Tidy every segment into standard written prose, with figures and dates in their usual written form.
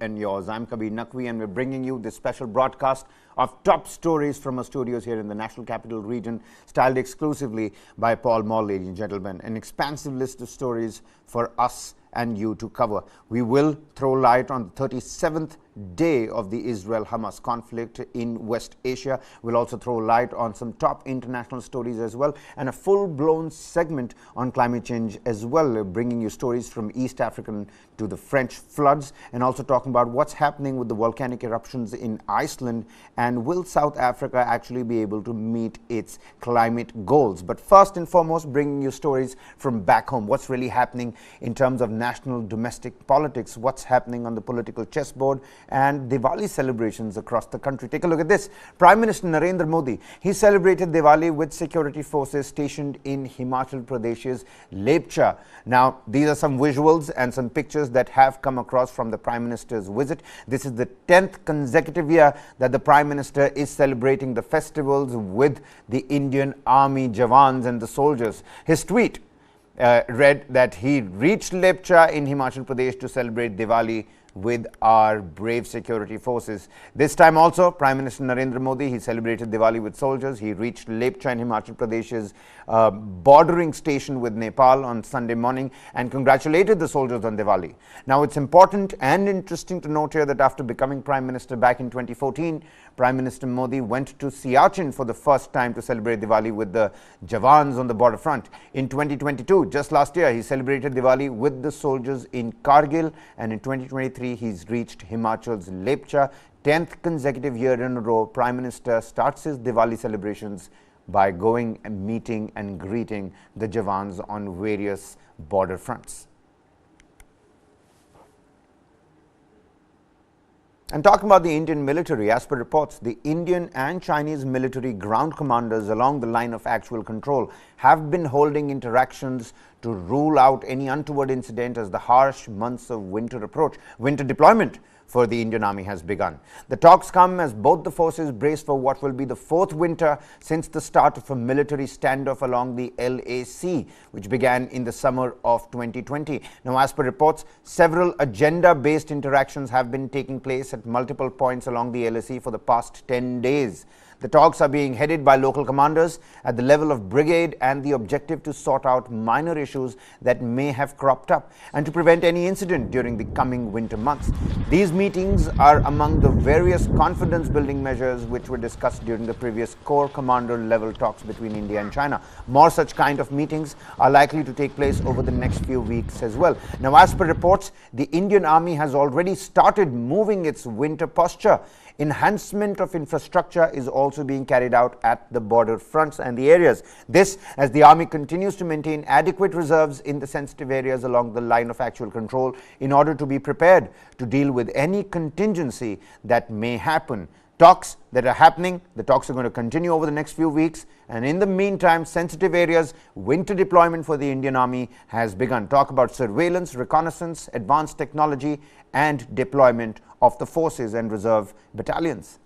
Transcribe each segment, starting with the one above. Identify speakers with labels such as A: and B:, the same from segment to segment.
A: and yours. I'm Kabir Naqvi, and we're bringing you this special broadcast of top stories from our studios here in the National Capital Region, styled exclusively by Paul Moll, ladies and gentlemen. An expansive list of stories for us and you to cover. We will throw light on the 37th day of the Israel-Hamas conflict in West Asia. We'll also throw light on some top international stories as well, and a full-blown segment on climate change as well, bringing you stories from East African to the French floods, and also talking about what's happening with the volcanic eruptions in Iceland, and will South Africa actually be able to meet its climate goals. But first and foremost, bringing you stories from back home. What's really happening in terms of national domestic politics, what's happening on the political chessboard, and Diwali celebrations across the country. Take a look at this. Prime Minister Narendra Modi, he celebrated Diwali with security forces stationed in Himachal Pradesh's Lepcha. Now, these are some visuals and some pictures that have come across from the Prime Minister's visit. This is the 10th consecutive year that the Prime Minister is celebrating the festivals with the Indian Army Jawans and the soldiers. His tweet read that he reached Lepcha in Himachal Pradesh to celebrate Diwali with our brave security forces. This time also, Prime Minister Narendra Modi, he celebrated Diwali with soldiers. He reached Lepcha in Himachal Pradesh's bordering station with Nepal on Sunday morning and congratulated the soldiers on Diwali. Now, it's important and interesting to note here that after becoming Prime Minister back in 2014, Prime Minister Modi went to Siachen for the first time to celebrate Diwali with the Jawans on the border front. In 2022, just last year, he celebrated Diwali with the soldiers in Kargil, and in 2023, he's reached Himachal's Lepcha. 10th consecutive year in a row, Prime Minister starts his Diwali celebrations by going and meeting and greeting the Jawans on various border fronts. And talking about the Indian military, as per reports, the Indian and Chinese military ground commanders along the line of actual control have been holding interactions to rule out any untoward incident as the harsh months of winter approach. Winter deployment for the Indian Army has begun. The talks come as both the forces brace for what will be the fourth winter since the start of a military standoff along the LAC, which began in the summer of 2020. Now, as per reports, several agenda-based interactions have been taking place at multiple points along the LAC for the past 10 days. The talks are being headed by local commanders at the level of brigade, and the objective to sort out minor issues that may have cropped up and to prevent any incident during the coming winter months. These meetings are among the various confidence-building measures which were discussed during the previous core commander level talks between India and China. More such kind of meetings are likely to take place over the next few weeks as well. Now, as per reports, the Indian Army has already started moving its winter posture. Enhancement of infrastructure is also being carried out at the border fronts and the areas. This as the Army continues to maintain adequate reserves in the sensitive areas along the line of actual control in order to be prepared to deal with any contingency that may happen. Talks that are happening, the talks are going to continue over the next few weeks, and in the meantime, sensitive areas, winter deployment for the Indian Army has begun. Talk about surveillance, reconnaissance, advanced technology, and deployment of the forces and reserve battalions.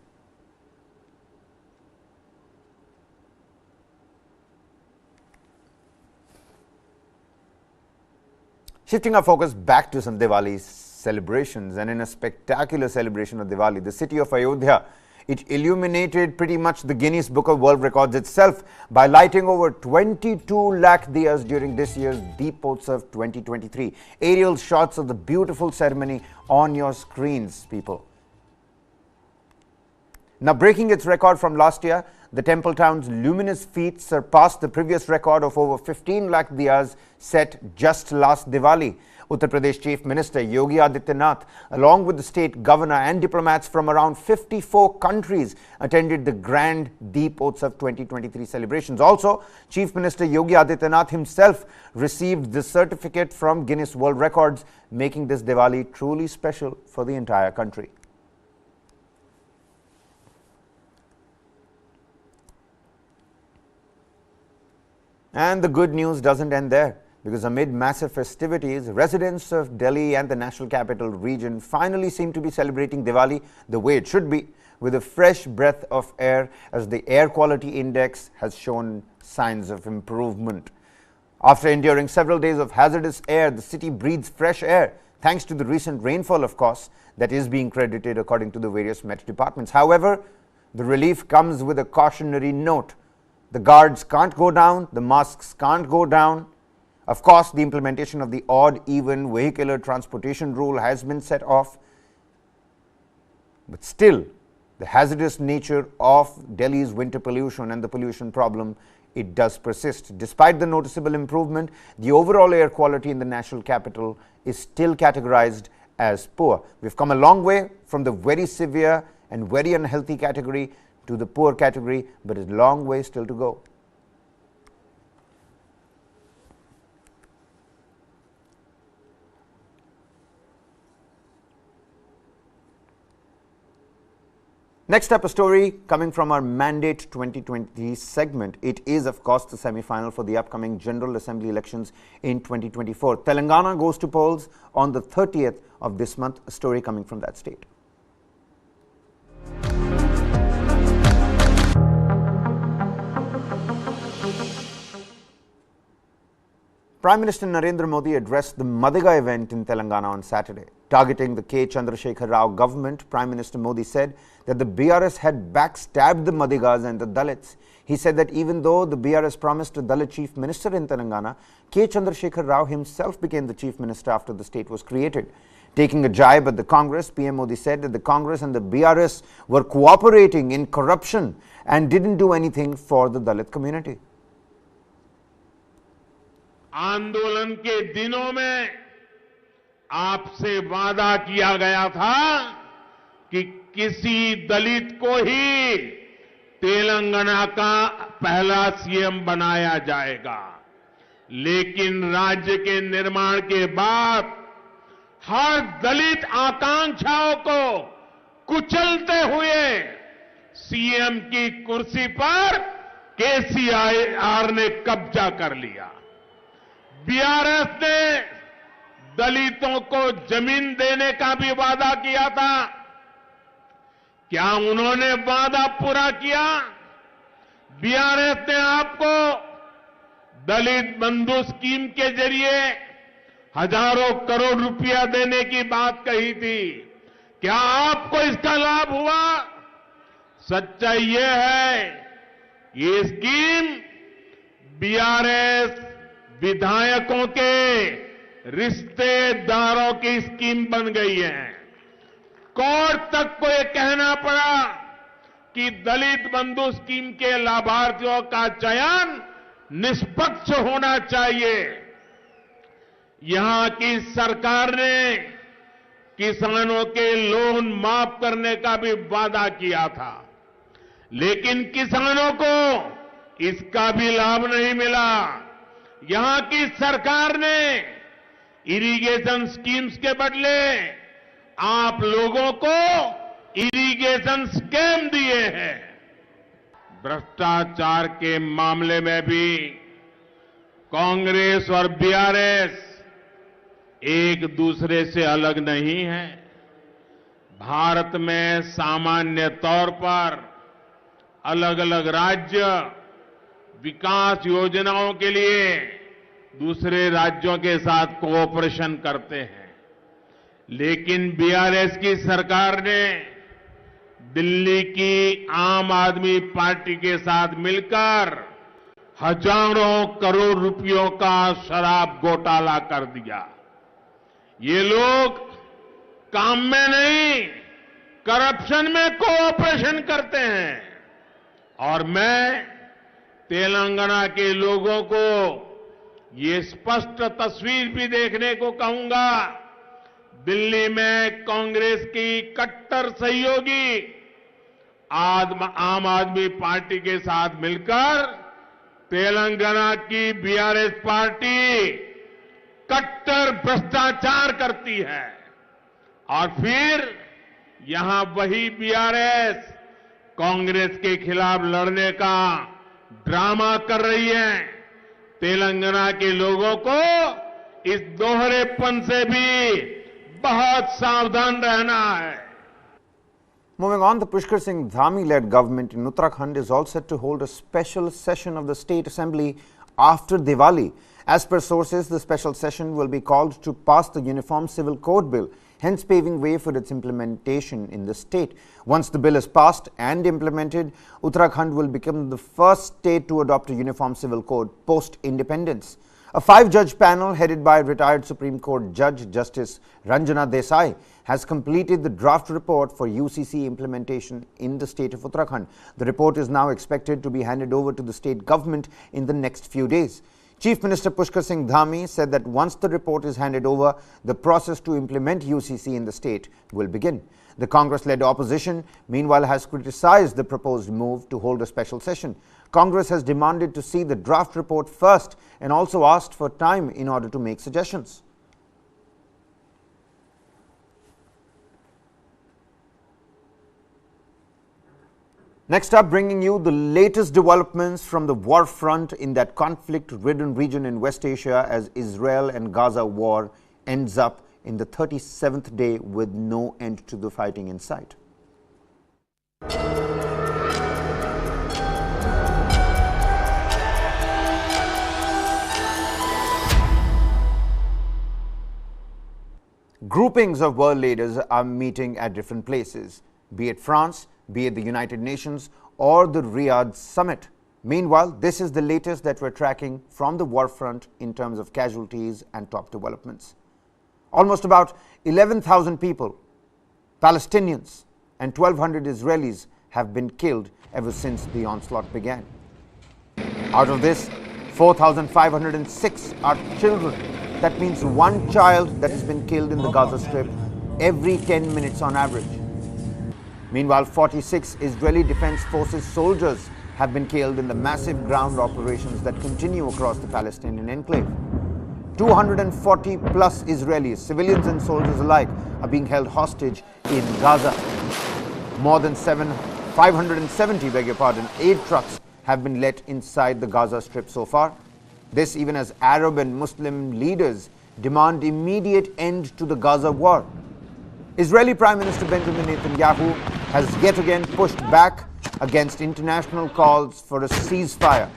A: Shifting our focus back to some Diwali celebrations, and in a spectacular celebration of Diwali, the city of Ayodhya, it illuminated pretty much the Guinness Book of World Records itself by lighting over 22 lakh diyas during this year's Deepotsav 2023. Aerial shots of the beautiful ceremony on your screens, people. Now, breaking its record from last year, the temple town's luminous feat surpassed the previous record of over 15 lakh diyas set just last Diwali. Uttar Pradesh Chief Minister Yogi Adityanath, along with the state governor and diplomats from around 54 countries, attended the grand Deepotsav 2023 celebrations. Also, Chief Minister Yogi Adityanath himself received the certificate from Guinness World Records, making this Diwali truly special for the entire country. And the good news doesn't end there, because amid massive festivities, residents of Delhi and the national capital region finally seem to be celebrating Diwali the way it should be, with a fresh breath of air, as the air quality index has shown signs of improvement. After enduring several days of hazardous air, the city breathes fresh air thanks to the recent rainfall, of course, that is being credited according to the various Met departments. However, the relief comes with a cautionary note. The guards can't go down, the mosques can't go down. Of course, the implementation of the odd-even vehicular transportation rule has been set off. But still, the hazardous nature of Delhi's winter pollution and the pollution problem, it does persist. Despite the noticeable improvement, the overall air quality in the national capital is still categorized as poor. We've come a long way from the very severe and very unhealthy category to the poor category, but a long way still to go. Next up, a story coming from our Mandate 2020 segment. It is, of course, the semi-final for the upcoming General Assembly elections in 2024. Telangana goes to polls on the 30th of this month. A story coming from that state. Prime Minister Narendra Modi addressed the Madga event in Telangana on Saturday. Targeting the K. Chandrasekhar Rao government, Prime Minister Modi said that the BRS had backstabbed the Madigas and the Dalits. He said that even though the BRS promised a Dalit chief minister in Telangana, K. Chandrasekhar Rao himself became the chief minister after the state was created. Taking a jibe at the Congress, PM Modi said that the Congress and the BRS were cooperating in corruption and didn't do anything for the Dalit community.
B: आंदोलन के दिनों में आपसे वादा किया गया था कि किसी दलित को ही तेलंगाना का पहला सीएम बनाया जाएगा, लेकिन राज्य के निर्माण के बाद हर दलित आकांक्षाओं को कुचलते हुए सीएम की कुर्सी पर केसीआर ने कब्जा कर लिया। बीआरएस ने दलितों को जमीन देने का भी वादा किया था। क्या उन्होंने वादा पूरा किया? बीआरएस ने आपको दलित बंधु स्कीम के जरिए हजारों करोड़ रुपया देने की बात कही थी। क्या आपको इसका लाभ हुआ? सच्चाई ये है, ये स्कीम बीआरएस विधायकों के रिश्तेदारों की स्कीम बन गई है। कोर्ट तक को यह कहना पड़ा कि दलित बंधु स्कीम के लाभार्थियों का चयन निष्पक्ष होना चाहिए। यहां की सरकार ने किसानों के लोन माफ करने का भी वादा किया था, लेकिन किसानों को इसका भी लाभ नहीं मिला। यहां की सरकार ने इरिगेशन स्कीम्स के बदले आप लोगों को इरिगेशन स्कीम दिए हैं। भ्रष्टाचार के मामले में भी कांग्रेस और बीआरएस एक दूसरे से अलग नहीं है। भारत में सामान्य तौर पर अलग अलग राज्य विकास योजनाओं के लिए दूसरे राज्यों के साथ कोऑपरेशन करते हैं, लेकिन बीआरएस की सरकार ने दिल्ली की आम आदमी पार्टी के साथ मिलकर हजारों करोड़ रुपयों का शराब घोटाला कर दिया। ये लोग काम में नहीं, करप्शन में कोऑपरेशन करते हैं। और मैं तेलंगाना के लोगों को ये स्पष्ट तस्वीर भी देखने को कहूंगा। दिल्ली में कांग्रेस की कट्टर सहयोगी आम आदमी पार्टी के साथ मिलकर तेलंगाना की बीआरएस पार्टी कट्टर भ्रष्टाचार करती है, और फिर यहां वही बीआरएस कांग्रेस के खिलाफ लड़ने का ड्रामा कर रही है। तेलंगाना के लोगों को इस दोहरेपन से भी बहुत सावधान रहना है।
A: Moving on, the Pushkar Singh Dhami-led government in Uttarakhand is all set to hold a special session of the State Assembly after Diwali. As per sources, the special session will be called to pass the Uniform Civil Code Bill, hence paving way for its implementation in the state. Once the bill is passed and implemented, Uttarakhand will become the first state to adopt a Uniform Civil Code post-independence. A 5-judge panel headed by retired Supreme Court Judge Justice Ranjana Desai has completed the draft report for UCC implementation in the state of Uttarakhand. The report is now expected to be handed over to the state government in the next few days. Chief Minister Pushkar Singh Dhami said that once the report is handed over, the process to implement UCC in the state will begin. The Congress-led opposition, meanwhile, has criticized the proposed move to hold a special session. Congress has demanded to see the draft report first and also asked for time in order to make suggestions. Next up, bringing you the latest developments from the war front in that conflict-ridden region in West Asia as Israel and Gaza war ends up in the 37th day with no end to the fighting in sight. Groupings of world leaders are meeting at different places, be it France, be it the United Nations or the Riyadh summit. Meanwhile, this is the latest that we're tracking from the war front in terms of casualties and top developments. Almost about 11,000 people, Palestinians and 1,200 Israelis have been killed ever since the onslaught began. Out of this, 4,506 are children. That means one child that has been killed in the Gaza Strip every 10 minutes on average. Meanwhile, 46 Israeli Defense Forces soldiers have been killed in the massive ground operations that continue across the Palestinian enclave. 240 plus Israelis, civilians and soldiers alike, are being held hostage in Gaza. More than 570 aid trucks have been let inside the Gaza Strip so far. This even as Arab and Muslim leaders demand immediate end to the Gaza war. Israeli Prime Minister Benjamin Netanyahu has yet again pushed back against international calls for a ceasefire.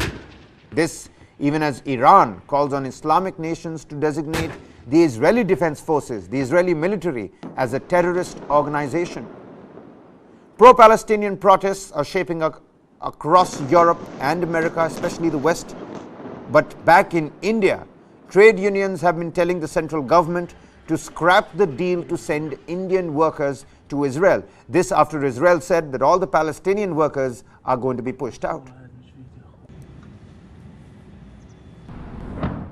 A: This even as Iran calls on Islamic nations to designate the Israeli Defense Forces, the Israeli military, as a terrorist organization. Pro-Palestinian protests are shaping up across Europe and America, especially the West. But back in India, trade unions have been telling the central government to scrap the deal to send Indian workers to Israel. This after Israel said that all the Palestinian workers are going to be pushed out.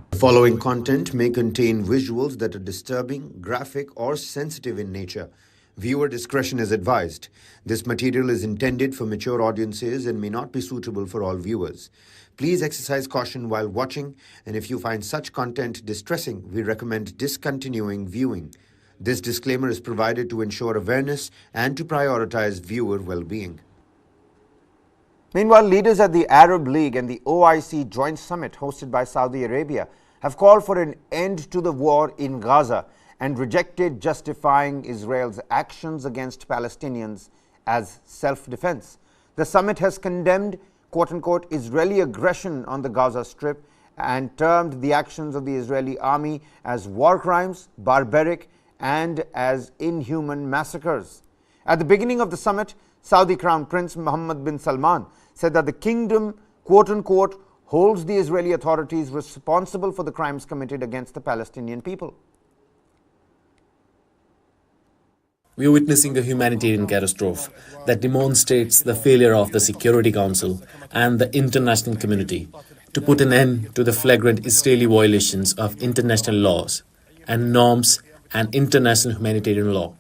A: The following content may contain visuals that are disturbing, graphic, or sensitive in nature. Viewer discretion is advised. This material is intended for mature audiences and may not be suitable for all viewers. Please exercise caution while watching, and if you find such content distressing, we recommend discontinuing viewing. This disclaimer is provided to ensure awareness and to prioritize viewer well-being. Meanwhile, leaders at the Arab League and the OIC Joint Summit hosted by Saudi Arabia have called for an end to the war in Gaza and rejected justifying Israel's actions against Palestinians as self-defense. The summit has condemned quote-unquote Israeli aggression on the Gaza Strip and termed the actions of the Israeli army as war crimes, barbaric, and as inhuman massacres. At the beginning of the summit, Saudi Crown Prince Mohammed bin Salman said that the kingdom, quote-unquote, holds the Israeli authorities responsible for the crimes committed against the Palestinian people.
C: We are witnessing a humanitarian catastrophe that demonstrates the failure of the Security Council and the international community to put an end to the flagrant Israeli violations of international laws and norms and international humanitarian law.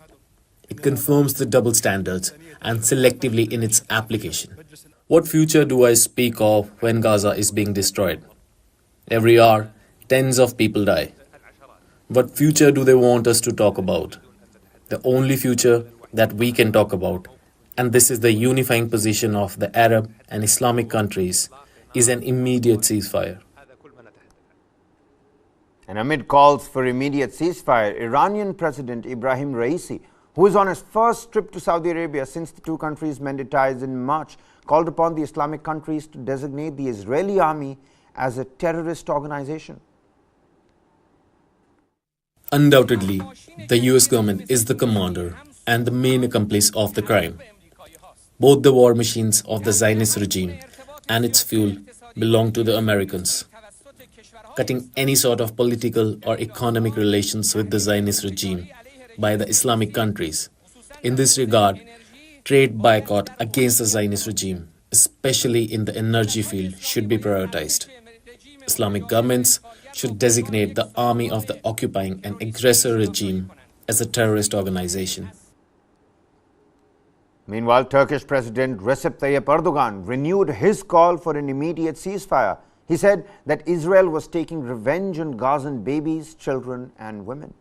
C: It confirms the double standards and selectively in its application. What future do I speak of when Gaza is being destroyed? Every hour, tens of people die. What future do they want us to talk about? The only future that we can talk about, and this is the unifying position of the Arab and Islamic countries, is an immediate ceasefire.
A: And amid calls for immediate ceasefire, Iranian President Ibrahim Raisi, who is on his first trip to Saudi Arabia since the two countries mended ties in March, called upon the Islamic countries to designate the Israeli army as a terrorist organization?
C: Undoubtedly, the US government is the commander and the main accomplice of the crime. Both the war machines of the Zionist regime and its fuel belong to the Americans. Cutting any sort of political or economic relations with the Zionist regime by the Islamic countries. In this regard, trade boycott against the Zionist regime, especially in the energy field, should be prioritized. Islamic governments should designate the army of the occupying and aggressor regime as a terrorist organization.
A: Meanwhile, Turkish President Recep Tayyip Erdogan renewed his call for an immediate ceasefire. He said that Israel was taking revenge on Gazan babies, children and women.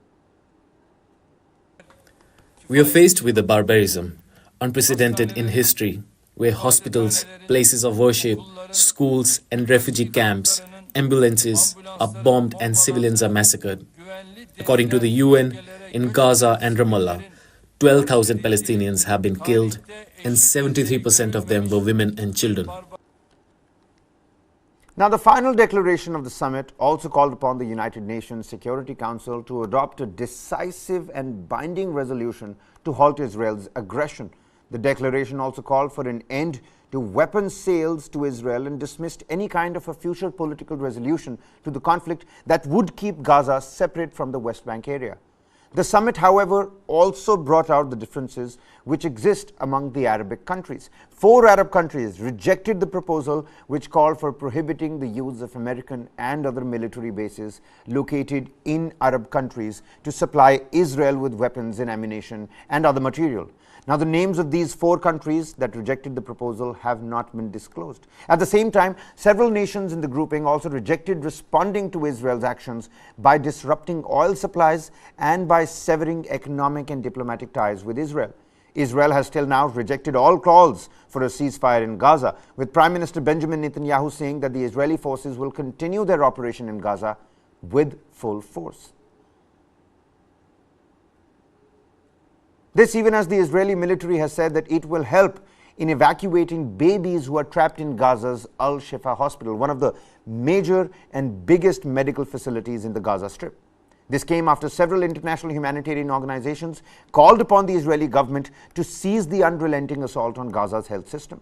C: We are faced with a barbarism unprecedented in history, where hospitals, places of worship, schools and refugee camps, ambulances are bombed and civilians are massacred. According to the UN, in Gaza and Ramallah, 12,000 Palestinians have been killed and 73% of them were women and children.
A: Now, the final declaration of the summit also called upon the United Nations Security Council to adopt a decisive and binding resolution to halt Israel's aggression. The declaration also called for an end to weapons sales to Israel and dismissed any kind of a future political resolution to the conflict that would keep Gaza separate from the West Bank area. The summit, however, also brought out the differences which exist among the Arabic countries. 4 Arab countries rejected the proposal which called for prohibiting the use of American and other military bases located in Arab countries to supply Israel with weapons and ammunition and other material. Now, the names of these 4 countries that rejected the proposal have not been disclosed. At the same time, several nations in the grouping also rejected responding to Israel's actions by disrupting oil supplies and by severing economic and diplomatic ties with Israel. Israel has till now rejected all calls for a ceasefire in Gaza, with Prime Minister Benjamin Netanyahu saying that the Israeli forces will continue their operation in Gaza with full force. This even as the Israeli military has said that it will help in evacuating babies who are trapped in Gaza's Al-Shifa hospital, one of the major and biggest medical facilities in the Gaza Strip. This came after several international humanitarian organizations called upon the Israeli government to cease the unrelenting assault on Gaza's health system.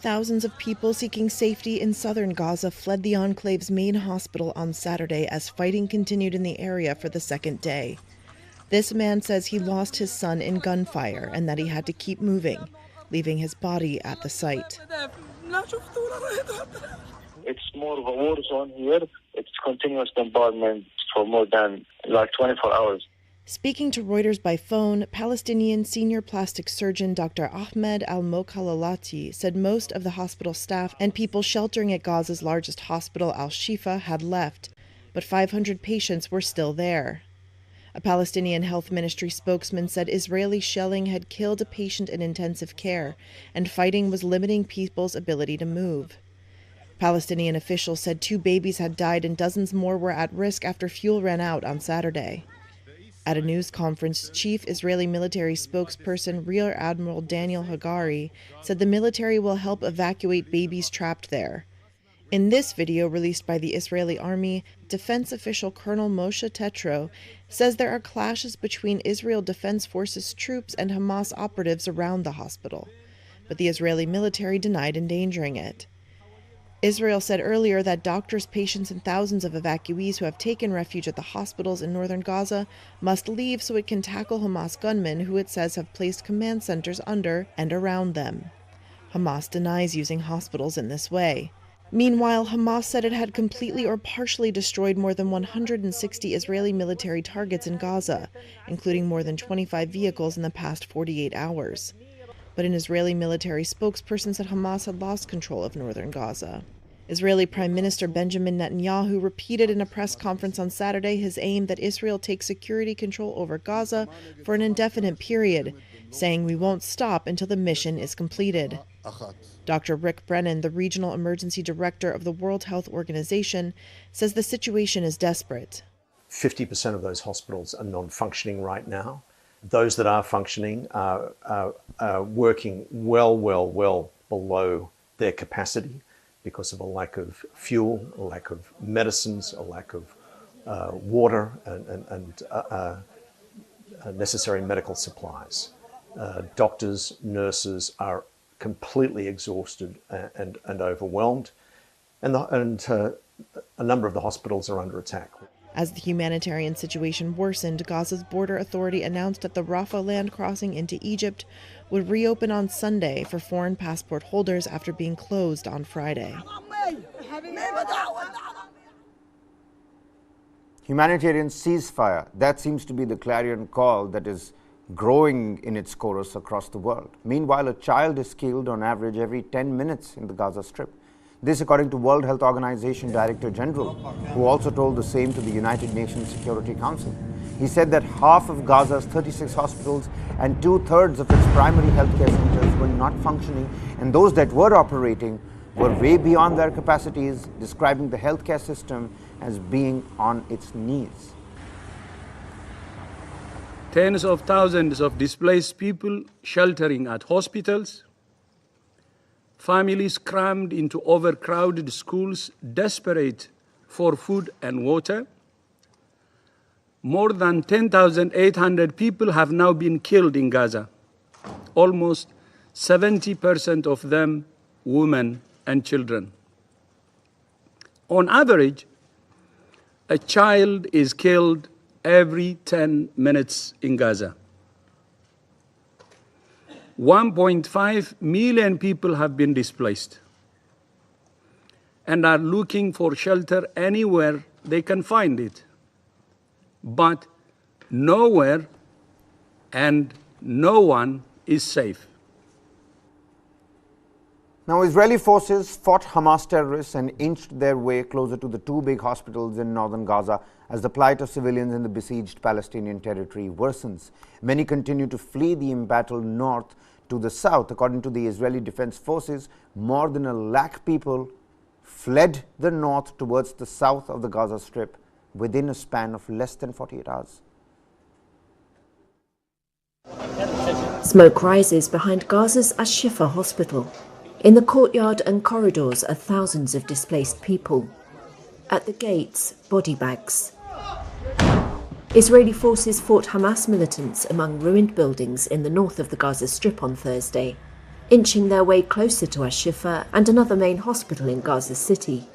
D: Thousands of people seeking safety in southern Gaza fled the enclave's main hospital on Saturday as fighting continued in the area for the second day. This man says he lost his son in gunfire and that he had to keep moving, leaving his body at the site.
E: It's more of a war zone here. It's continuous bombardment for more than 24 hours.
D: Speaking to Reuters by phone, Palestinian senior plastic surgeon Dr. Ahmed Al-Mokhalalati said most of the hospital staff and people sheltering at Gaza's largest hospital, Al-Shifa, had left, but 500 patients were still there. A Palestinian health ministry spokesman said Israeli shelling had killed a patient in intensive care, and fighting was limiting people's ability to move. Palestinian officials said 2 babies had died and dozens more were at risk after fuel ran out on Saturday. At a news conference, Chief Israeli military spokesperson Rear Admiral Daniel Hagari said the military will help evacuate babies trapped there. In this video released by the Israeli army, defense official Colonel Moshe Tetro says there are clashes between Israel Defense Forces troops and Hamas operatives around the hospital, but the Israeli military denied endangering it. Israel said earlier that doctors, patients, and thousands of evacuees who have taken refuge at the hospitals in northern Gaza must leave so it can tackle Hamas gunmen who it says have placed command centers under and around them. Hamas denies using hospitals in this way. Meanwhile, Hamas said it had completely or partially destroyed more than 160 Israeli military targets in Gaza, including more than 25 vehicles in the past 48 hours. But an Israeli military spokesperson said Hamas had lost control of northern Gaza. Israeli Prime Minister Benjamin Netanyahu repeated in a press conference on Saturday his aim that Israel take security control over Gaza for an indefinite period, saying we won't stop until the mission is completed. Dr. Rick Brennan, the regional emergency director of the World Health Organization, says the situation is desperate.
F: 50% of those hospitals are non-functioning right now. Those that are functioning are working well below their capacity because of a lack of fuel, a lack of medicines, a lack of water and necessary medical supplies. Doctors, nurses are completely exhausted and overwhelmed, and a number of the hospitals are under attack.
D: As the humanitarian situation worsened, Gaza's border authority announced that the Rafah land crossing into Egypt would reopen on Sunday for foreign passport holders after being closed on Friday.
A: Humanitarian ceasefire, that seems to be the clarion call that is growing in its chorus across the world. Meanwhile, a child is killed on average every 10 minutes in the Gaza Strip. This according to World Health Organization Director General, who also told the same to the United Nations Security Council. He said that half of Gaza's 36 hospitals and 2/3 of its primary healthcare centers were not functioning, and those that were operating were way beyond their capacities, describing the healthcare system as being on its knees.
G: Tens of thousands of displaced people sheltering at hospitals, families crammed into overcrowded schools, desperate for food and water. More than 10,800 people have now been killed in Gaza, almost 70% of them women and children. On average, a child is killed every 10 minutes in Gaza. 1.5 million people have been displaced and are looking for shelter anywhere they can find it, but nowhere and no one is safe.
A: Now, Israeli forces fought Hamas terrorists and inched their way closer to the two big hospitals in northern Gaza as the plight of civilians in the besieged Palestinian territory worsens. Many continue to flee the embattled north to the south. According to the Israeli Defense Forces, more than 1 lakh people fled the north towards the south of the Gaza Strip within a span of less than 48 hours.
H: Smoke rises behind Gaza's Al-Shifa hospital. In the courtyard and corridors are thousands of displaced people. At the gates, body bags. Israeli forces fought Hamas militants among ruined buildings in the north of the Gaza Strip on Thursday, inching their way closer to Al-Shifa and another main hospital in Gaza City.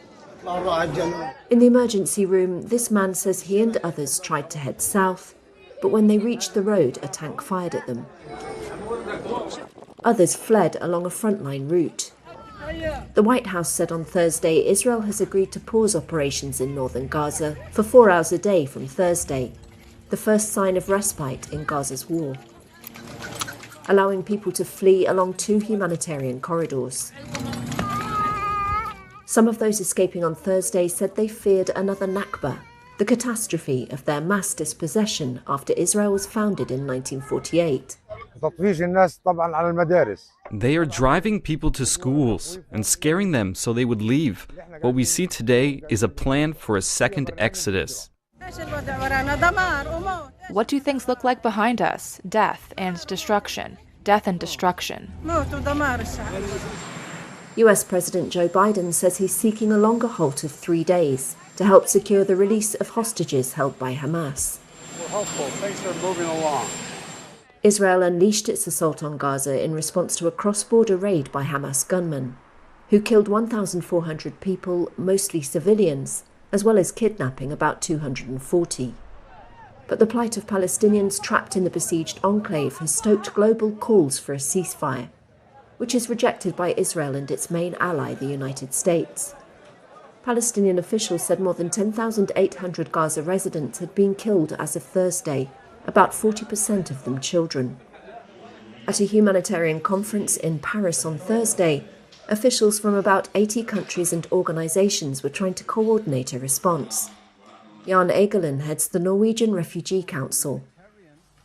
H: In the emergency room, this man says he and others tried to head south, but when they reached the road, a tank fired at them. Others fled along a frontline route. The White House said on Thursday Israel has agreed to pause operations in northern Gaza for 4 hours a day from Thursday, the first sign of respite in Gaza's war, allowing people to flee along 2 humanitarian corridors. Some of those escaping on Thursday said they feared another Nakba, the catastrophe of their mass dispossession after Israel was founded in 1948.
I: They are driving people to schools and scaring them so they would leave. What we see today is a plan for a second exodus.
J: What do things look like behind us? Death and destruction. Death and destruction.
H: US President Joe Biden says he's seeking a longer halt of 3 days to help secure the release of hostages held by Hamas.
K: We're hopeful. Things are moving along.
H: Israel unleashed its assault on Gaza in response to a cross-border raid by Hamas gunmen, who killed 1,400 people, mostly civilians, as well as kidnapping about 240. But the plight of Palestinians trapped in the besieged enclave has stoked global calls for a ceasefire, which is rejected by Israel and its main ally, the United States. Palestinian officials said more than 10,800 Gaza residents had been killed as of Thursday, about 40% of them children. At a humanitarian conference in Paris on Thursday, officials from about 80 countries and organisations were trying to coordinate a response. Jan Egeland heads the Norwegian Refugee Council.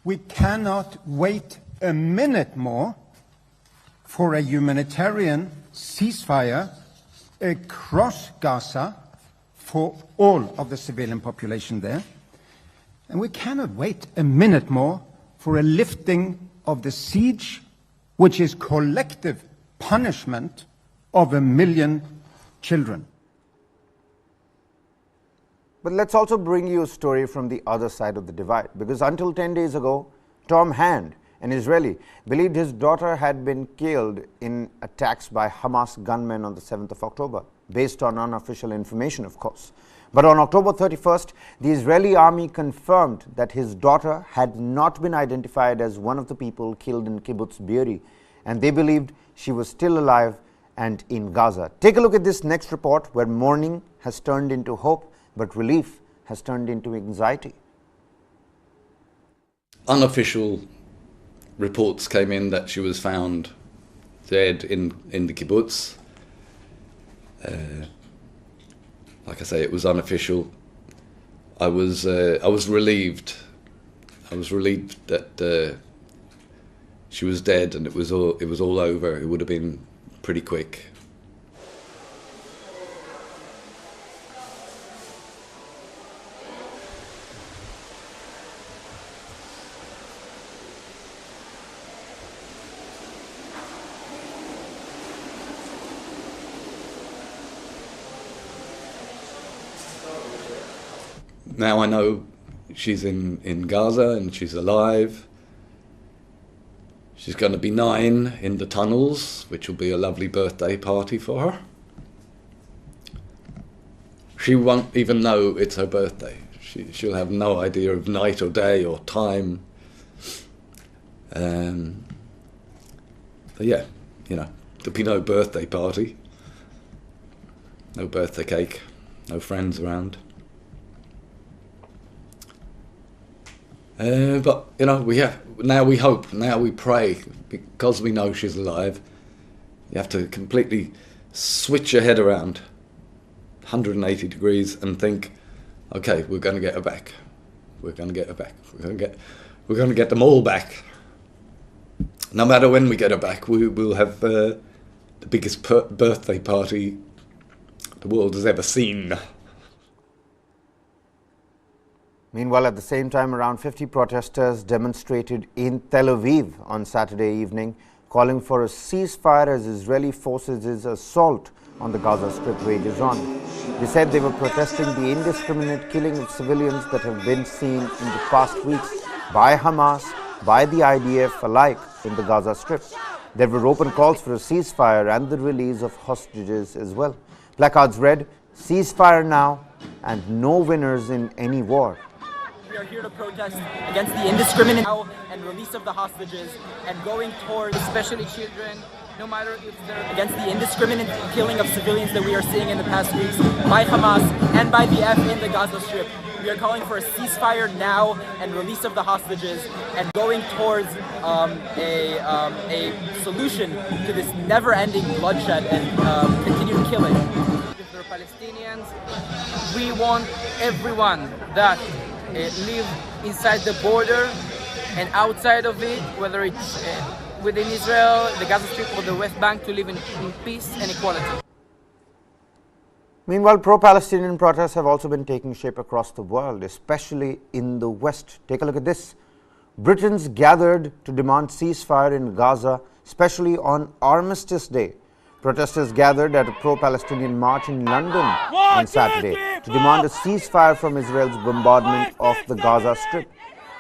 L: We cannot wait a minute more for a humanitarian ceasefire across Gaza for all of the civilian population there. And we cannot wait a minute more for a lifting of the siege, which is collective punishment of 1 million children.
A: But let's also bring you a story from the other side of the divide, because until 10 days ago, Tom Hand, an Israeli, believed his daughter had been killed in attacks by Hamas gunmen on the 7th of October, based on unofficial information, of course. But on October 31st, the Israeli army confirmed that his daughter had not been identified as one of the people killed in Kibbutz Be'eri, and they believed she was still alive and in Gaza. Take a look at this next report, where mourning has turned into hope, but relief has turned into anxiety.
M: Unofficial reports came in that she was found dead in the kibbutz. Like I say, it was unofficial. I was relieved. I was relieved that she was dead and it was all over. It would have been pretty quick. Now I know she's in Gaza and she's alive. She's going to be 9 in the tunnels, which will be a lovely birthday party for her. She won't even know it's her birthday. She'll have no idea of night or day or time. But yeah, you know, there'll be no birthday party, no birthday cake, no friends around. But, you know, now we hope, now we pray, because we know she's alive. You have to completely switch your head around 180 degrees and think, okay, we're going to get her back. We're going to get her back. We're going to get them all back. No matter when we get her back, we'll have the biggest birthday party the world has ever seen.
A: Meanwhile, at the same time, around 50 protesters demonstrated in Tel Aviv on Saturday evening, calling for a ceasefire as Israeli forces' assault on the Gaza Strip rages on. They said they were protesting the indiscriminate killing of civilians that have been seen in the past weeks by Hamas, by the IDF alike in the Gaza Strip. There were open calls for a ceasefire and the release of hostages as well. Placards read, "Ceasefire now and no winners in any war."
N: We are here to protest against the indiscriminate and release of the hostages and going towards, especially children, no matter if they're against the indiscriminate killing of civilians that we are seeing in the past weeks by Hamas and by the F in the Gaza Strip. We are calling for a ceasefire now and release of the hostages and going towards a solution to this never-ending bloodshed and continued killing.
O: For Palestinians, we want everyone that live inside the border and outside of it, whether it's within Israel, the Gaza Strip or the West Bank, to live in peace and equality.
A: Meanwhile, pro-Palestinian protests have also been taking shape across the world, especially in the West. Take a look at this. Britons gathered to demand ceasefire in Gaza, especially on Armistice Day. Protesters gathered at a pro-Palestinian march in London on Saturday to demand a ceasefire from Israel's bombardment of the Gaza Strip.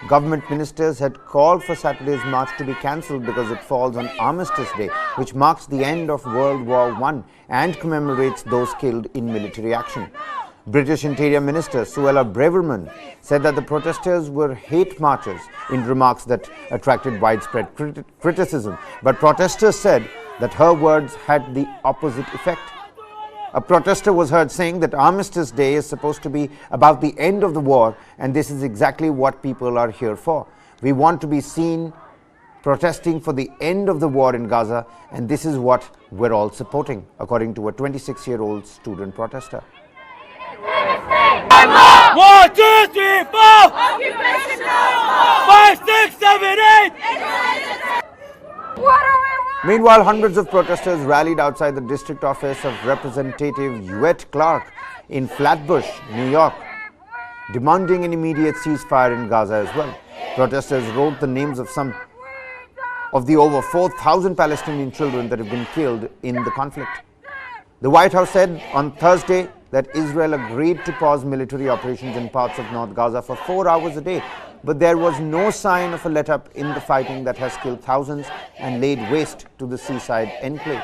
A: Government ministers had called for Saturday's march to be cancelled because it falls on Armistice Day, which marks the end of World War I and commemorates those killed in military action. British Interior Minister Suella Braverman said that the protesters were hate marchers in remarks that attracted widespread criticism. But protesters said that her words had the opposite effect. A protester was heard saying that Armistice Day is supposed to be about the end of the war, and this is exactly what people are here for. We want to be seen protesting for the end of the war in Gaza, and this is what we're all supporting, according to a 26-year-old student protester.
P: 1, 2, 3, 4! 5, 6, 7, 8!
A: Meanwhile, hundreds of protesters rallied outside the district office of Representative Yvette Clark in Flatbush, New York, demanding an immediate ceasefire in Gaza as well. Protesters wrote the names of some of the over 4,000 Palestinian children that have been killed in the conflict. The White House said on Thursday that Israel agreed to pause military operations in parts of North Gaza for 4 hours a day, but there was no sign of a let-up in the fighting that has killed thousands and laid waste to the seaside enclave.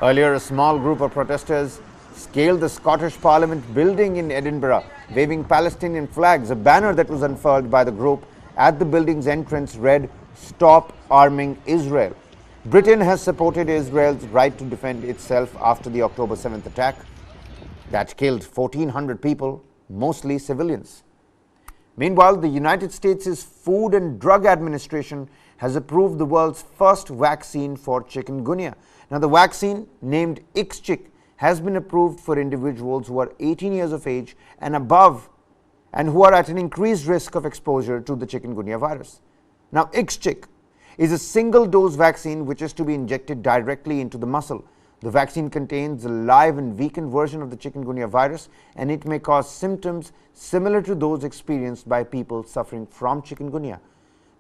A: Earlier, a small group of protesters scaled the Scottish Parliament building in Edinburgh, waving Palestinian flags. A banner that was unfurled by the group at the building's entrance read, "Stop arming Israel." Britain has supported Israel's right to defend itself after the October 7th attack that killed 1,400 people, mostly civilians. Meanwhile, the United States' Food and Drug Administration has approved the world's first vaccine for chikungunya. Now, the vaccine, named IXCHIQ, has been approved for individuals who are 18 years of age and above and who are at an increased risk of exposure to the chikungunya virus. Now, IXCHIQ is a single-dose vaccine which is to be injected directly into the muscle. The vaccine contains a live and weakened version of the chikungunya virus, and it may cause symptoms similar to those experienced by people suffering from chikungunya.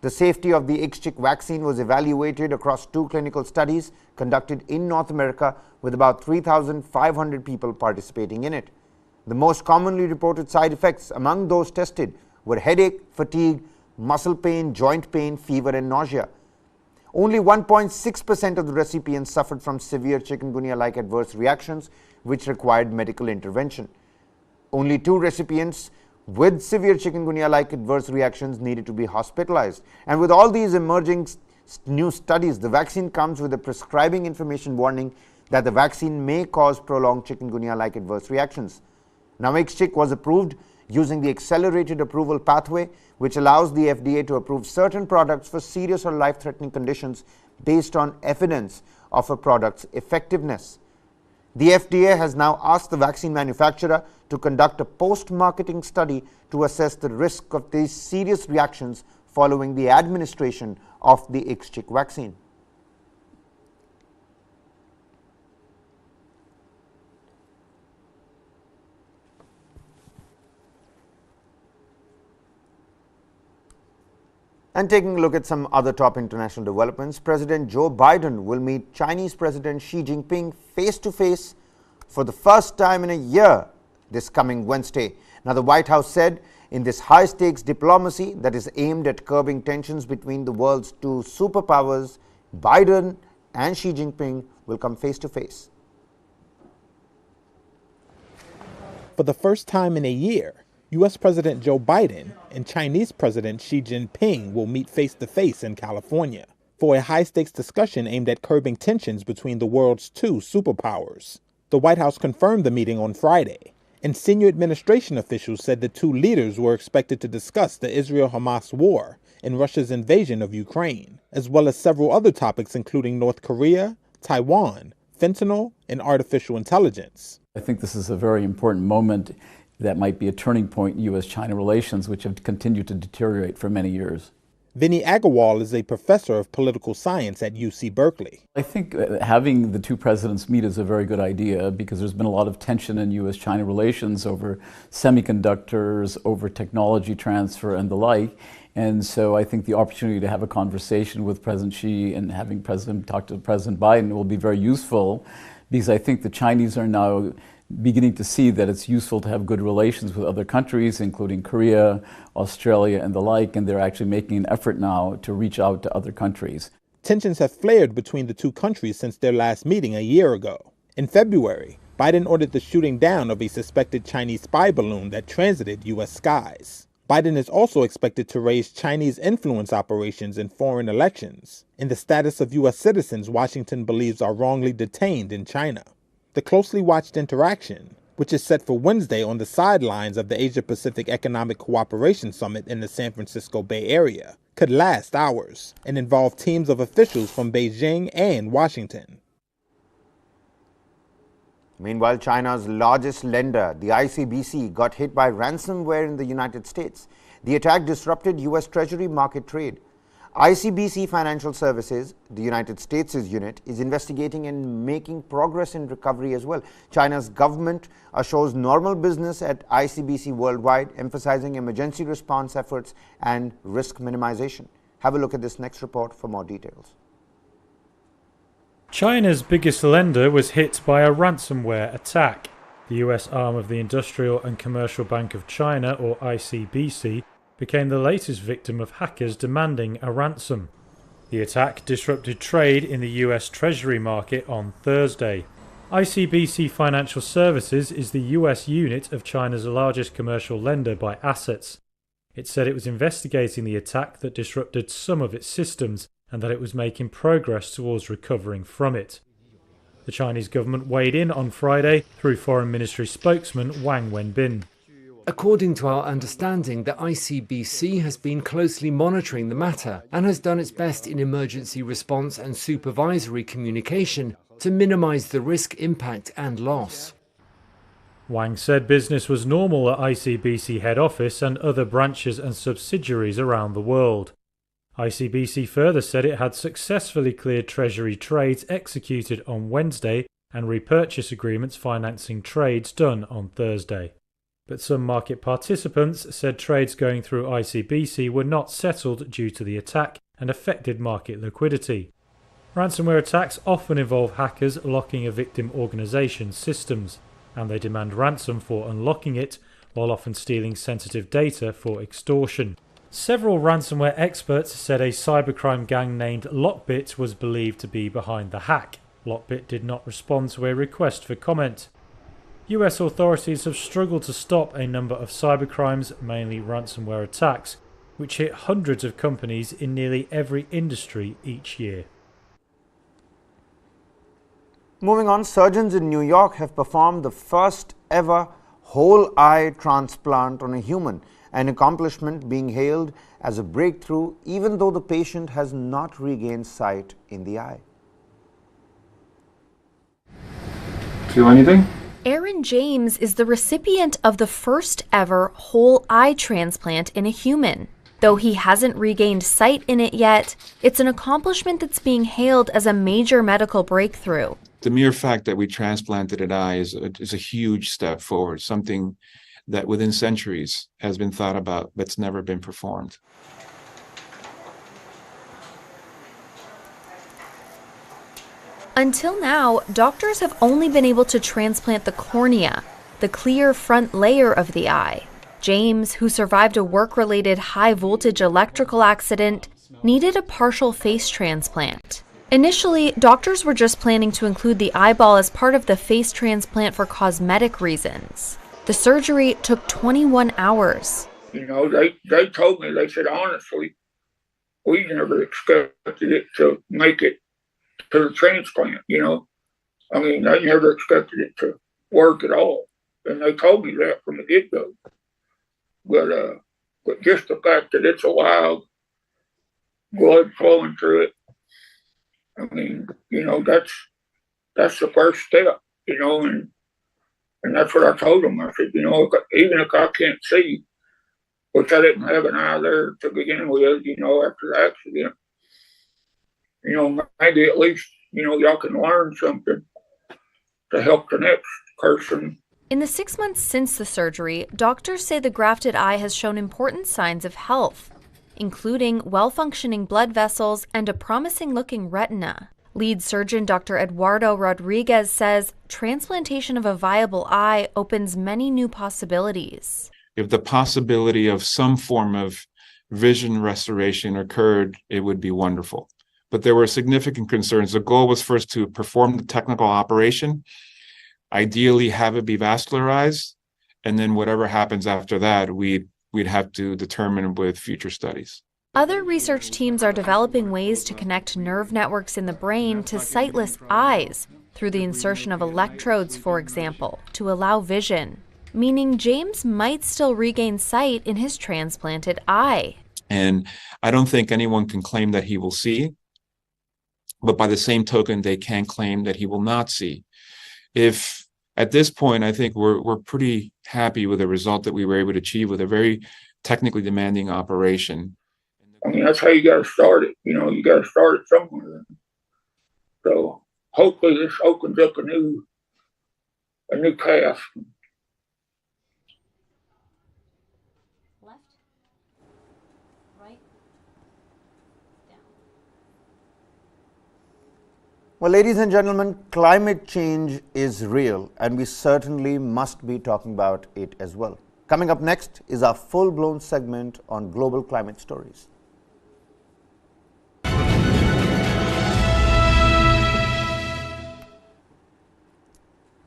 A: The safety of the IXCHIQ vaccine was evaluated across 2 clinical studies conducted in North America with about 3,500 people participating in it. The most commonly reported side effects among those tested were headache, fatigue, muscle pain, joint pain, fever and nausea. Only 1.6% of the recipients suffered from severe chikungunya-like adverse reactions which required medical intervention. Only 2 recipients with severe chikungunya-like adverse reactions needed to be hospitalized. And with all these emerging new studies, the vaccine comes with a prescribing information warning that the vaccine may cause prolonged chikungunya-like adverse reactions. Now, IXCHIQ was approved using the accelerated approval pathway, which allows the FDA to approve certain products for serious or life-threatening conditions based on evidence of a product's effectiveness. The FDA has now asked the vaccine manufacturer to conduct a post-marketing study to assess the risk of these serious reactions following the administration of the IXCHIQ vaccine. And taking a look at some other top international developments, President Joe Biden will meet Chinese President Xi Jinping face-to-face for the first time in a year this coming Wednesday. Now, the White House said in this high-stakes diplomacy that is aimed at curbing tensions between the world's 2 superpowers, Biden and Xi Jinping will come face-to-face.
Q: For the first time in a year, U.S. President Joe Biden and Chinese President Xi Jinping will meet face-to-face in California for a high-stakes discussion aimed at curbing tensions between the world's 2 superpowers. The White House confirmed the meeting on Friday, and senior administration officials said the 2 leaders were expected to discuss the Israel-Hamas war and Russia's invasion of Ukraine, as well as several other topics including North Korea, Taiwan, fentanyl, and artificial intelligence.
R: I think this is a very important moment that might be a turning point in U.S.-China relations, which have continued to deteriorate for many years.
Q: Vinny Agarwal is a professor of political science at UC Berkeley.
R: I think having the 2 presidents meet is a very good idea because there's been a lot of tension in U.S.-China relations over semiconductors, over technology transfer and the like. And so I think the opportunity to have a conversation with President Xi and having President talk to President Biden will be very useful because I think the Chinese are now beginning to see that it's useful to have good relations with other countries, including Korea, Australia, and the like, and they're actually making an effort now to reach out to other countries.
Q: Tensions have flared between the 2 countries since their last meeting a year ago. In February, Biden ordered the shooting down of a suspected Chinese spy balloon that transited U.S. skies. Biden is also expected to raise Chinese influence operations in foreign elections and the status of U.S. citizens Washington believes are wrongly detained in China. The closely watched interaction, which is set for Wednesday on the sidelines of the Asia-Pacific Economic Cooperation Summit in the San Francisco Bay Area, could last hours and involve teams of officials from Beijing and Washington.
A: Meanwhile, China's largest lender, the ICBC, got hit by ransomware in the United States. The attack disrupted U.S. Treasury market trade. ICBC Financial Services, the United States' unit, is investigating and making progress in recovery as well. China's government assures normal business at ICBC worldwide, emphasizing emergency response efforts and risk minimization. Have a look at this next report for more details.
S: China's biggest lender was hit by a ransomware attack. The US arm of the Industrial and Commercial Bank of China, or ICBC, became the latest victim of hackers demanding a ransom. The attack disrupted trade in the US Treasury market on Thursday. ICBC Financial Services is the US unit of China's largest commercial lender by assets. It said it was investigating the attack that disrupted some of its systems and that it was making progress towards recovering from it. The Chinese government weighed in on Friday through Foreign Ministry spokesman Wang Wenbin.
T: According to our understanding, the ICBC has been closely monitoring the matter and has done its best in emergency response and supervisory communication to minimize the risk, impact and loss.
S: Wang said business was normal at ICBC head office and other branches and subsidiaries around the world. ICBC further said it had successfully cleared Treasury trades executed on Wednesday and repurchase agreements financing trades done on Thursday. But some market participants said trades going through ICBC were not settled due to the attack and affected market liquidity. Ransomware attacks often involve hackers locking a victim organisation's systems, and they demand ransom for unlocking it, while often stealing sensitive data for extortion. Several ransomware experts said a cybercrime gang named Lockbit was believed to be behind the hack. Lockbit did not respond to a request for comment. US authorities have struggled to stop a number of cybercrimes, mainly ransomware attacks, which hit hundreds of companies in nearly every industry each year.
A: Moving on, surgeons in New York have performed the first ever whole eye transplant on a human, an accomplishment being hailed as a breakthrough even though the patient has not regained sight in the eye.
U: Feel anything?
V: Aaron James is the recipient of the first ever whole eye transplant in a human. Though he hasn't regained sight in it yet, it's an accomplishment that's being hailed as a major medical breakthrough.
U: The mere fact that we transplanted an eye is a huge step forward, something that within centuries has been thought about that's never been performed.
V: Until now, doctors have only been able to transplant the cornea, the clear front layer of the eye. James, who survived a work-related high-voltage electrical accident, needed a partial face transplant. Initially, doctors were just planning to include the eyeball as part of the face transplant for cosmetic reasons. The surgery took 21 hours.
W: You know, they told me, they said, honestly, we never expected it to make it to the transplant, you know. I mean, they never expected it to work at all. And they told me that from the get-go. But just the fact that it's alive, blood flowing through it, I mean, you know, that's the first step, you know, and that's what I told them. I said, you know, even if I can't see, which I didn't have an eye there to begin with, you know, after the accident, you know, maybe at least, you know, y'all can learn something to help the next person.
V: In the 6 months since the surgery, doctors say the grafted eye has shown important signs of health, including well-functioning blood vessels and a promising-looking retina. Lead surgeon Dr. Eduardo Rodriguez says transplantation of a viable eye opens many new possibilities.
U: If the possibility of some form of vision restoration occurred, it would be wonderful. But there were significant concerns. The goal was first to perform the technical operation, ideally have it be vascularized, and then whatever happens after that, we'd have to determine with future studies.
V: Other research teams are developing ways to connect nerve networks in the brain to sightless eyes through the insertion of electrodes, for example, to allow vision, meaning James might still regain sight in his transplanted eye.
U: And I don't think anyone can claim that he will see, but by the same token, they can claim that he will not see. If at this point, I think we're pretty happy with the result that we were able to achieve with a very technically demanding operation.
W: I mean, that's how you got to start it. You know, you got to start it somewhere. So hopefully this opens up a new path.
A: Well, ladies and gentlemen, climate change is real, and we certainly must be talking about it as well. Coming up next is our full-blown segment on global climate stories.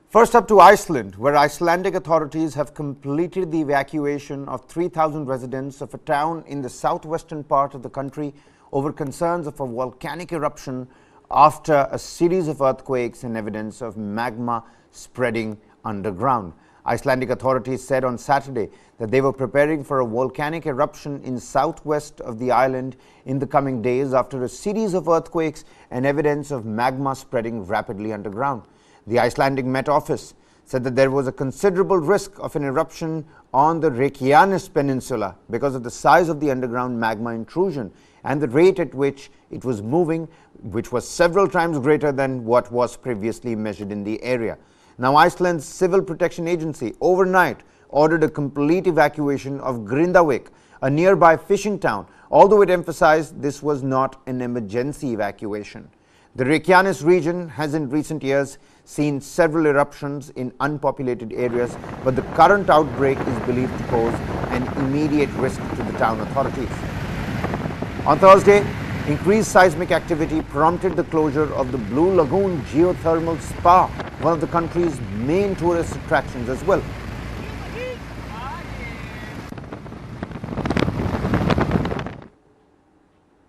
A: First up to Iceland, where Icelandic authorities have completed the evacuation of 3,000 residents of a town in the southwestern part of the country over concerns of a volcanic eruption after a series of earthquakes and evidence of magma spreading underground. Icelandic authorities said on Saturday that they were preparing for a volcanic eruption in southwest of the island in the coming days after a series of earthquakes and evidence of magma spreading rapidly underground. The Icelandic Met Office said that there was a considerable risk of an eruption on the Reykjanes Peninsula because of the size of the underground magma intrusion and the rate at which it was moving, which was several times greater than what was previously measured in the area. Now, Iceland's Civil Protection Agency overnight ordered a complete evacuation of Grindavik, a nearby fishing town, although it emphasized this was not an emergency evacuation. The Reykjanes region has in recent years seen several eruptions in unpopulated areas, but the current outbreak is believed to pose an immediate risk to the town authorities. On Thursday, increased seismic activity prompted the closure of the Blue Lagoon geothermal spa, one of the country's main tourist attractions as well.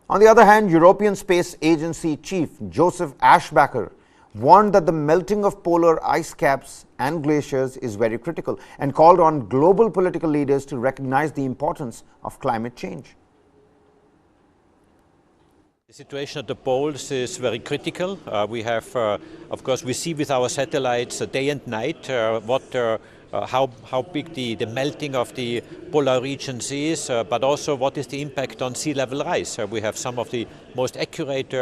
A: On the other hand, European Space Agency Chief Joseph Aschbacher warned that the melting of polar ice caps and glaciers is very critical and called on global political leaders to recognize the importance of climate change.
B: The situation at the poles is very critical. We have, of course, we see with our satellites day and night how big the melting of the polar regions is, but also what is the impact on sea level rise. We have some of the most accurate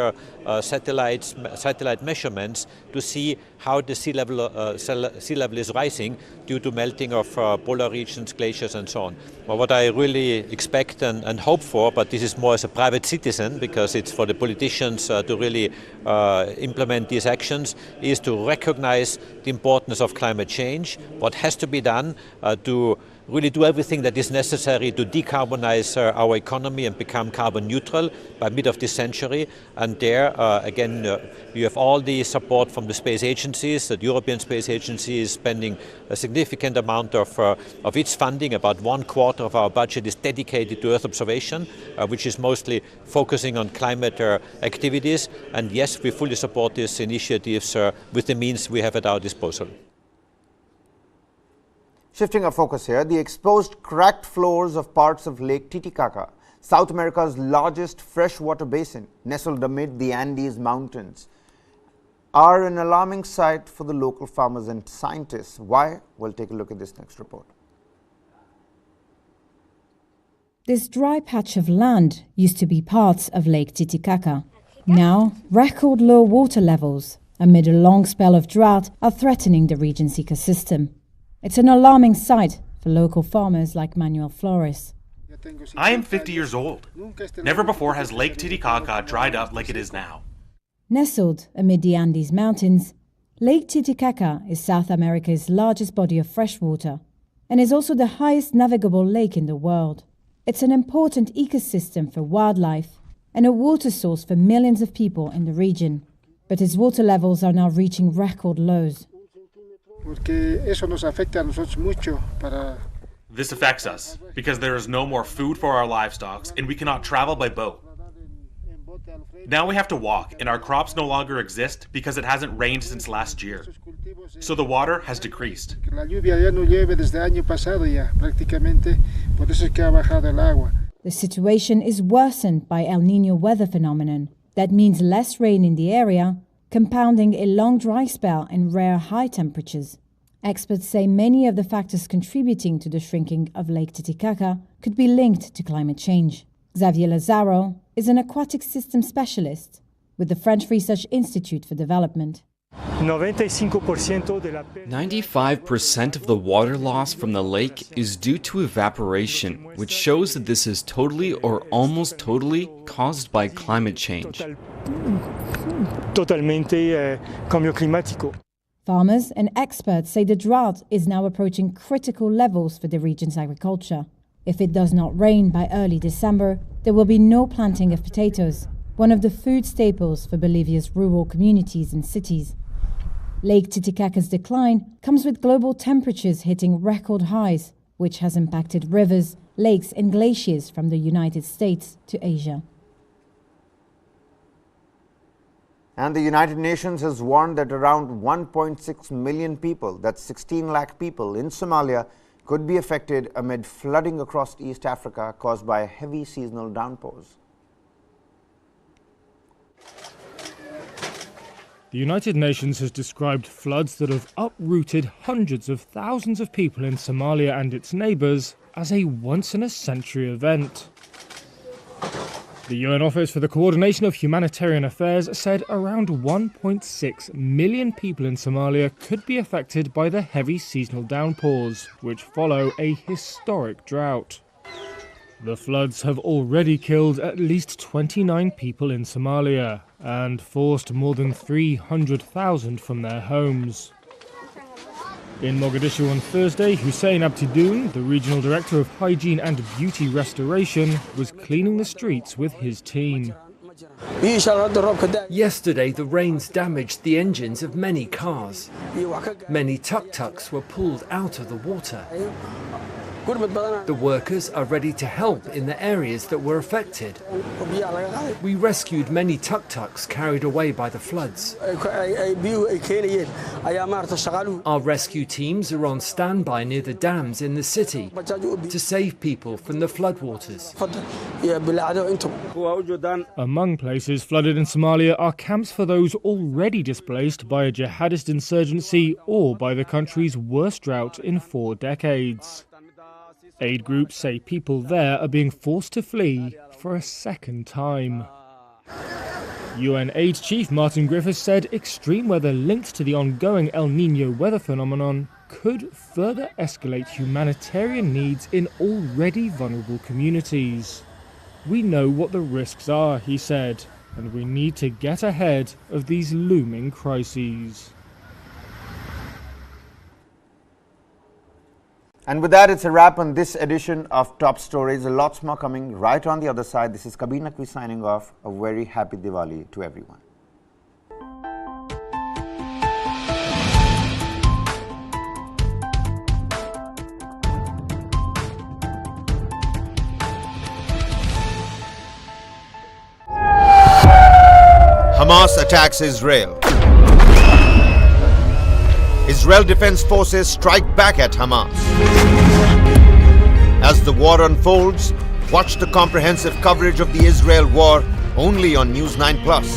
B: satellite measurements to see how the sea level is rising due to melting of polar regions, glaciers and so on. Well, what I really expect and hope for, but this is more as a private citizen because it's for the politicians to really implement these actions, is to recognize the importance of climate change, what has to be done to really do everything that is necessary to decarbonize our economy and become carbon neutral by mid of this century. And there, again, you have all the support from the space agencies. The European Space Agency is spending a significant amount of its funding. About 1/4 of our budget is dedicated to Earth observation, which is mostly focusing on climate activities. And yes, we fully support these initiatives with the means we have at our disposal.
A: Shifting our focus here, the exposed cracked floors of parts of Lake Titicaca, South America's largest freshwater basin, nestled amid the Andes Mountains, are an alarming sight for the local farmers and scientists. Why? We'll take a look at this next report.
C: This dry patch of land used to be part of Lake Titicaca. Now, record low water levels amid a long spell of drought are threatening the region's ecosystem. It's an alarming sight for local farmers like Manuel Flores.
E: I am 50 years old. Never before has Lake Titicaca dried up like it is now.
C: Nestled amid the Andes Mountains, Lake Titicaca is South America's largest body of freshwater and is also the highest navigable lake in the world. It's an important ecosystem for wildlife and a water source for millions of people in the region. But its water levels are now reaching record lows.
E: This affects us because there is no more food for our livestock and we cannot travel by boat. Now we have to walk and our crops no longer exist because it hasn't rained since last year. So the water has decreased.
C: The situation is worsened by El Niño weather phenomenon. That means less rain in the area, compounding a long dry spell and rare high temperatures. Experts say many of the factors contributing to the shrinking of Lake Titicaca could be linked to climate change. Xavier Lazaro is an aquatic system specialist with the French Research Institute for Development.
I: 95% of the water loss from the lake is due to evaporation, which shows that this is totally or almost totally caused by climate change.
C: Farmers and experts say the drought is now approaching critical levels for the region's agriculture. If it does not rain by early December, there will be no planting of potatoes, one of the food staples for Bolivia's rural communities and cities. Lake Titicaca's decline comes with global temperatures hitting record highs, which has impacted rivers, lakes and glaciers from the United States to Asia.
A: And the United Nations has warned that around 1.6 million people, that's 16 lakh people in Somalia, could be affected amid flooding across East Africa caused by heavy seasonal downpours.
D: The United Nations has described floods that have uprooted hundreds of thousands of people in Somalia and its neighbours as a once-in-a-century event. The UN Office for the Coordination of Humanitarian Affairs said around 1.6 million people in Somalia could be affected by the heavy seasonal downpours, which follow a historic drought. The floods have already killed at least 29 people in Somalia and forced more than 300,000 from their homes. In Mogadishu on Thursday, Hussein Abtidoun, the regional director of hygiene and beauty restoration, was cleaning the streets with his team.
T: Yesterday, the rains damaged the engines of many cars. Many tuk-tuks were pulled out of the water. The workers are ready to help in the areas that were affected. We rescued many tuk-tuks carried away by the floods. Our rescue teams are on standby near the dams in the city to save people from the floodwaters.
D: Among places flooded in Somalia are camps for those already displaced by a jihadist insurgency or by the country's worst drought in 4 decades. Aid groups say people there are being forced to flee for a second time. UN Aid Chief Martin Griffiths said extreme weather linked to the ongoing El Niño weather phenomenon could further escalate humanitarian needs in already vulnerable communities. We know what the risks are, he said, and we need to get ahead of these looming crises.
A: And with that, it's a wrap on this edition of Top Stories. A lots more coming right on the other side. This is Kabir Naqvi signing off. A very happy Diwali to everyone. Hamas attacks Israel. Israel Defense Forces strike back at Hamas. As the war unfolds, watch the comprehensive coverage of the Israel war only on News9 Plus.